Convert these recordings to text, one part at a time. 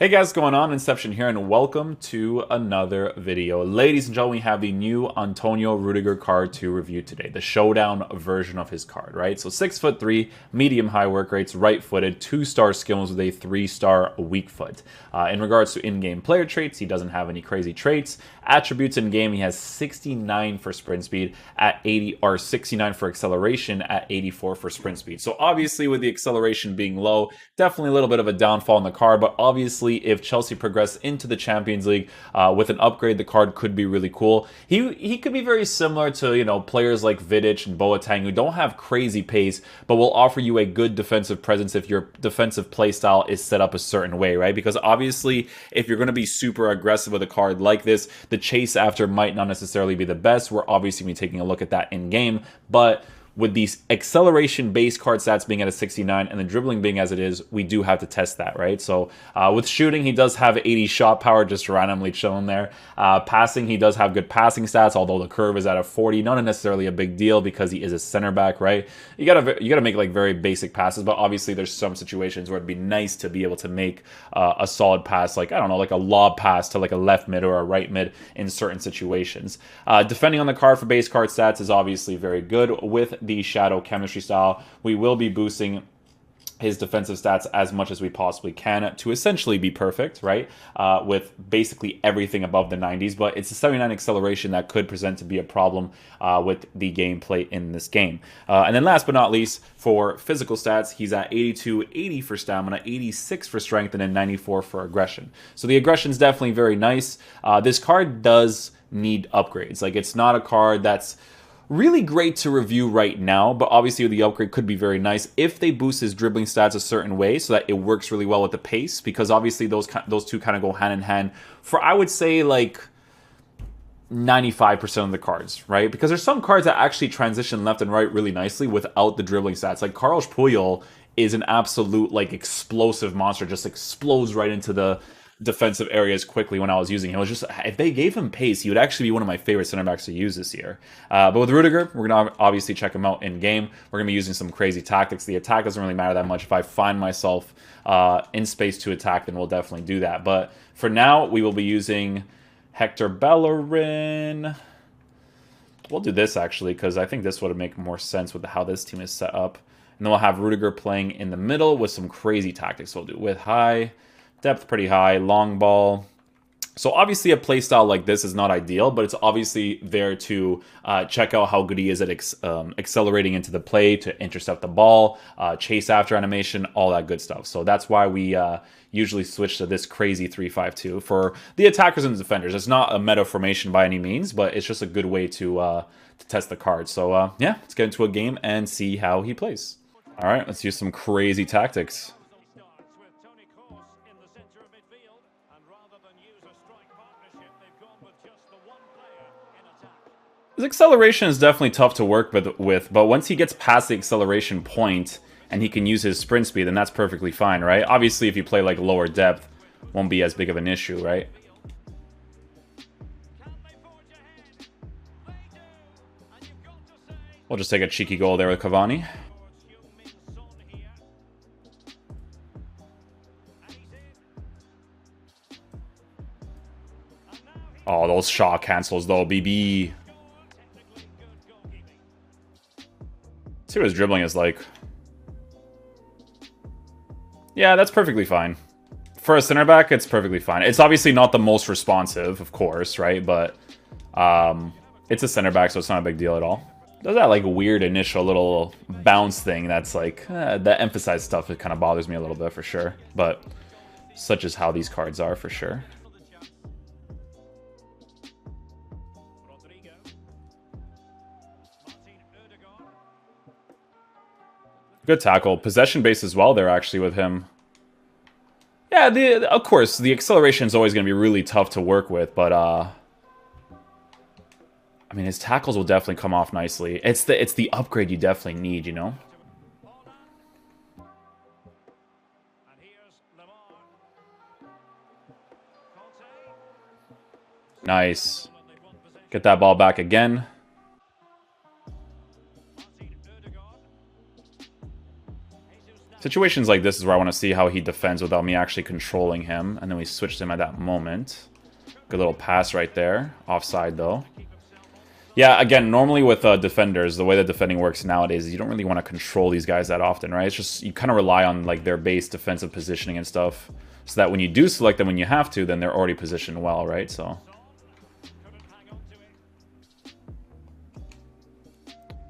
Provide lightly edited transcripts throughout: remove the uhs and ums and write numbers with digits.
Hey guys, what's going on? Inception here, and welcome to another video. Ladies and gentlemen, we have the new Antonio Rudiger card to review today, the Showdown version of his card, right? So 6'3", medium high work rates, right-footed, 2-star skills with a 3-star weak foot. In regards to in-game player traits, he doesn't have any crazy traits. Attributes in-game, he has 69 for sprint speed at 80, or 69 for acceleration at 84 for sprint speed. So obviously with the acceleration being low, definitely a little bit of a downfall in the card, but obviously if Chelsea progress into the Champions League with an upgrade, the card could be really cool. He could be very similar to, you know, players like Vidic and Boateng who don't have crazy pace, but will offer you a good defensive presence if your defensive playstyle is set up a certain way, right? Because obviously, if you're going to be super aggressive with a card like this, the chase after might not necessarily be the best. We're obviously going to be taking a look at that in game, but with these acceleration base card stats being at a 69 and the dribbling being as it is, we do have to test that, right? So with shooting, he does have 80 shot power just randomly shown there. Passing, he does have good passing stats, although the curve is at a 40. Not necessarily a big deal because he is a center back, right? You gotta make like very basic passes, but obviously there's some situations where it'd be nice to be able to make a solid pass, like, I don't know, like a lob pass to like a left mid or a right mid in certain situations. Defending on the card for base card stats is obviously very good. With the Shadow chemistry style, we will be boosting his defensive stats as much as we possibly can to essentially be perfect, right? With basically everything above the 90s, but it's a 79 acceleration that could present to be a problem with the gameplay in this game. And then last but not least, for physical stats, he's at 82, 80 for stamina, 86 for strength, and then 94 for aggression. So the aggression is definitely very nice. This card does need upgrades. Like, it's not a card that's really great to review right now, but obviously the upgrade could be very nice if they boost his dribbling stats a certain way so that it works really well with the pace, because obviously those two kind of go hand in hand for, I would say, like 95% of the cards, right? Because there's some cards that actually transition left and right really nicely without the dribbling stats. Like Carlos Puyol is an absolute like explosive monster, just explodes right into the defensive areas quickly when I was using him. It was just, if they gave him pace, he would actually be one of my favorite center backs to use this year. But with Rudiger, we're going to obviously check him out in game. We're going to be using some crazy tactics. The attack doesn't really matter that much. If I find myself in space to attack, then we'll definitely do that. But for now, we will be using Hector Bellerin. We'll do this actually, because I think this would make more sense with how this team is set up. And then we'll have Rudiger playing in the middle with some crazy tactics. We'll do with high depth, pretty high, long ball. So obviously a playstyle like this is not ideal, but it's obviously there to check out how good he is at accelerating into the play, to intercept the ball, chase after animation, all that good stuff. So that's why we usually switch to this crazy 3-5-2 for the attackers and the defenders. It's not a meta formation by any means, but it's just a good way to test the cards. So yeah, let's get into a game and see how he plays. All right, let's use some crazy tactics. His acceleration is definitely tough to work with, but once he gets past the acceleration point and he can use his sprint speed, then that's perfectly fine, right? Obviously, if you play like lower depth, won't be as big of an issue, right? We'll just take a cheeky goal there with Cavani. Oh, those shot cancels though, BB. See what his dribbling is like. Yeah, that's perfectly fine. For a center back, it's perfectly fine. It's obviously not the most responsive, of course, right? But it's a center back, so it's not a big deal at all. Does that like weird initial little bounce thing that's like, the emphasized stuff, it kind of bothers me a little bit for sure. But such is how these cards are for sure. Good tackle. Possession base as well there, actually, with him. Yeah, of course, the acceleration is always going to be really tough to work with, but, I mean, his tackles will definitely come off nicely. It's the upgrade you definitely need, you know? Nice. Get that ball back again. Situations like this is where I want to see how he defends without me actually controlling him. And then we switched him at that moment. Good little pass right there. Offside, though. Yeah, again, normally with defenders, the way that defending works nowadays is you don't really want to control these guys that often, right? It's just, you kind of rely on, like, their base defensive positioning and stuff. So that when you do select them when you have to, then they're already positioned well, right? So...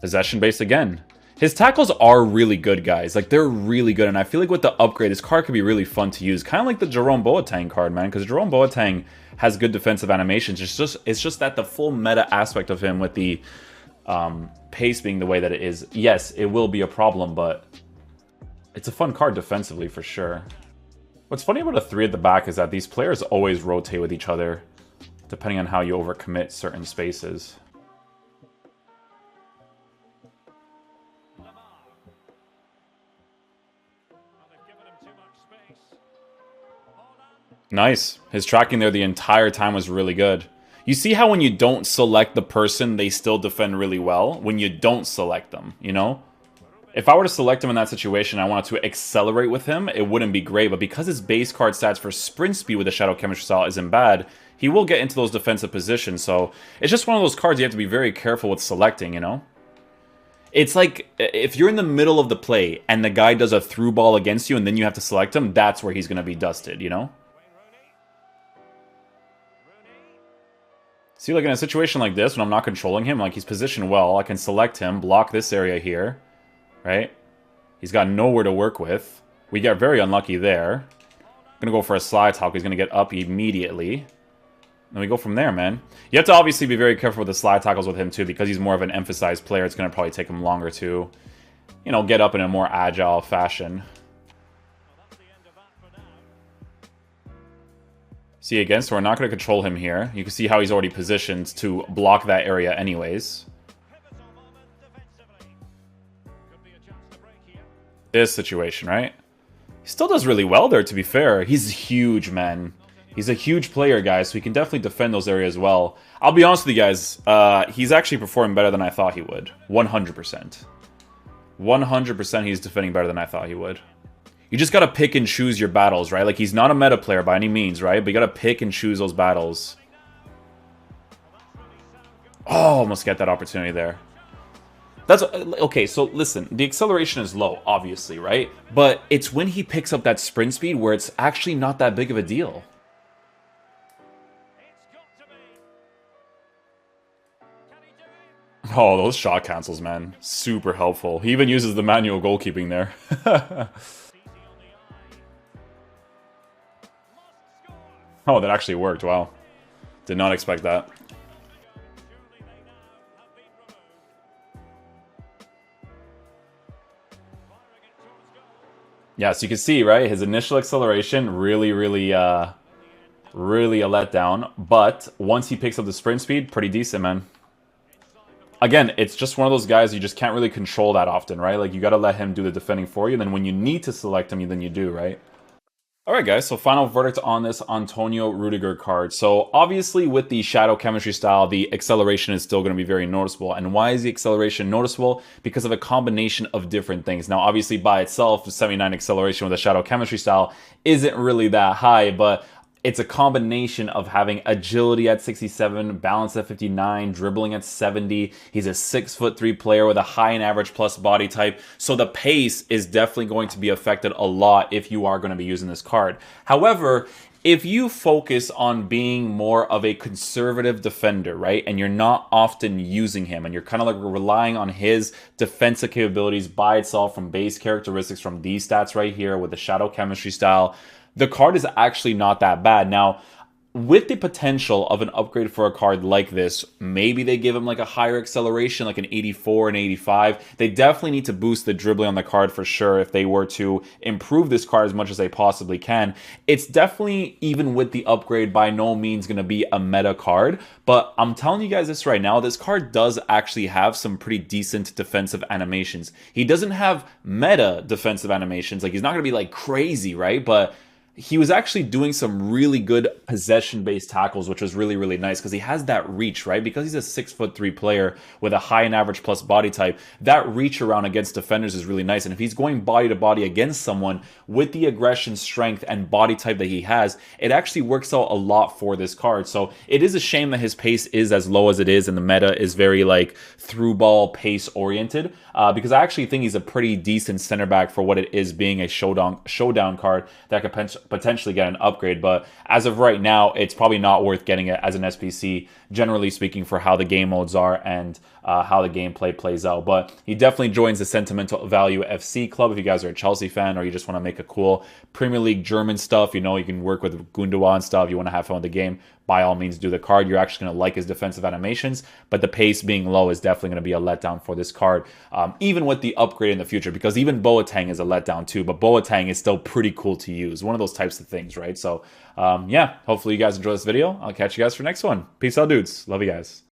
possession base again. His tackles are really good, guys. Like, they're really good. And I feel like with the upgrade, this card could be really fun to use. Kind of like the Jerome Boateng card, man. Because Jerome Boateng has good defensive animations. It's just that the full meta aspect of him with the pace being the way that it is. Yes, it will be a problem, but it's a fun card defensively for sure. What's funny about a 3 at the back is that these players always rotate with each other, depending on how you overcommit certain spaces. Nice. His tracking there the entire time was really good. You see how when you don't select the person, they still defend really well? When you don't select them, you know? If I were to select him in that situation, I wanted to accelerate with him, it wouldn't be great. But because his base card stats for sprint speed with the Shadow Chemistry style isn't bad, he will get into those defensive positions. So it's just one of those cards you have to be very careful with selecting, you know? It's like, if you're in the middle of the play and the guy does a through ball against you and then you have to select him, that's where he's going to be dusted, you know? See, like in a situation like this, when I'm not controlling him, like he's positioned well, I can select him, block this area here, right? He's got nowhere to work with. We get very unlucky there. I'm gonna go for a slide tackle. He's gonna get up immediately. And we go from there, man. You have to obviously be very careful with the slide tackles with him too, because he's more of an emphasized player. It's gonna probably take him longer to, you know, get up in a more agile fashion. See, again, so we're not going to control him here. You can see how he's already positioned to block that area anyways. This situation, right? He still does really well there, to be fair. He's huge, man. He's a huge player, guys, so he can definitely defend those areas well. I'll be honest with you guys. He's actually performing better than I thought he would. 100%. 100% he's defending better than I thought he would. You just gotta pick and choose your battles, right? Like, he's not a meta player by any means, right? But you gotta pick and choose those battles. Oh, almost get that opportunity there. That's okay, so listen, the acceleration is low, obviously, right? But it's when he picks up that sprint speed where it's actually not that big of a deal. Oh, those shot cancels, man. Super helpful. He even uses the manual goalkeeping there. Oh, that actually worked. Wow. Did not expect that. Yeah, so you can see, right? His initial acceleration really a letdown. But once he picks up the sprint speed, pretty decent, man. Again, it's just one of those guys you just can't really control that often, right? Like, you got to let him do the defending for you. And then when you need to select him, then you do, right? Alright guys, so final verdict on this Antonio Rudiger card. So obviously with the Shadow Chemistry style, the acceleration is still going to be very noticeable. And why is the acceleration noticeable? Because of a combination of different things. Now obviously by itself, the 79 acceleration with the Shadow Chemistry style isn't really that high, but it's a combination of having agility at 67, balance at 59, dribbling at 70. He's a 6'3" player with a high and average plus body type. So the pace is definitely going to be affected a lot if you are going to be using this card. However, if you focus on being more of a conservative defender, right, and you're not often using him, and you're kind of like relying on his defensive capabilities by itself from base characteristics from these stats right here with the Shadow Chemistry style, the card is actually not that bad. Now, with the potential of an upgrade for a card like this, maybe they give him like a higher acceleration, like an 84 and 85. They definitely need to boost the dribbling on the card for sure if they were to improve this card as much as they possibly can. It's definitely, even with the upgrade, by no means going to be a meta card. But I'm telling you guys this right now, this card does actually have some pretty decent defensive animations. He doesn't have meta defensive animations. Like, he's not going to be like crazy, right? But he was actually doing some really good possession-based tackles, which was really, really nice because he has that reach, right? Because he's a 6'3" player with a high and average plus body type, that reach around against defenders is really nice. And if he's going body to body against someone with the aggression, strength, and body type that he has, it actually works out a lot for this card. So it is a shame that his pace is as low as it is, and the meta is very like through ball pace oriented. Because I actually think he's a pretty decent center back for what it is, being a showdown card that could potentially get an upgrade. But as of right now, it's probably not worth getting it as an SPC, generally speaking, for how the game modes are and how the gameplay plays out. But he definitely joins the Sentimental Value FC club if you guys are a Chelsea fan or you just want to make a cool Premier League German stuff. You know, you can work with Gundogan and stuff. You want to have fun with the game, by all means do the card. You're actually going to like his defensive animations, but the pace being low is definitely going to be a letdown for this card, even with the upgrade in the future, because even Boateng is a letdown too, but Boateng is still pretty cool to use. One of those types of things, right? So yeah, hopefully you guys enjoy this video. I'll catch you guys for the next one. Peace out, dudes. Love you guys.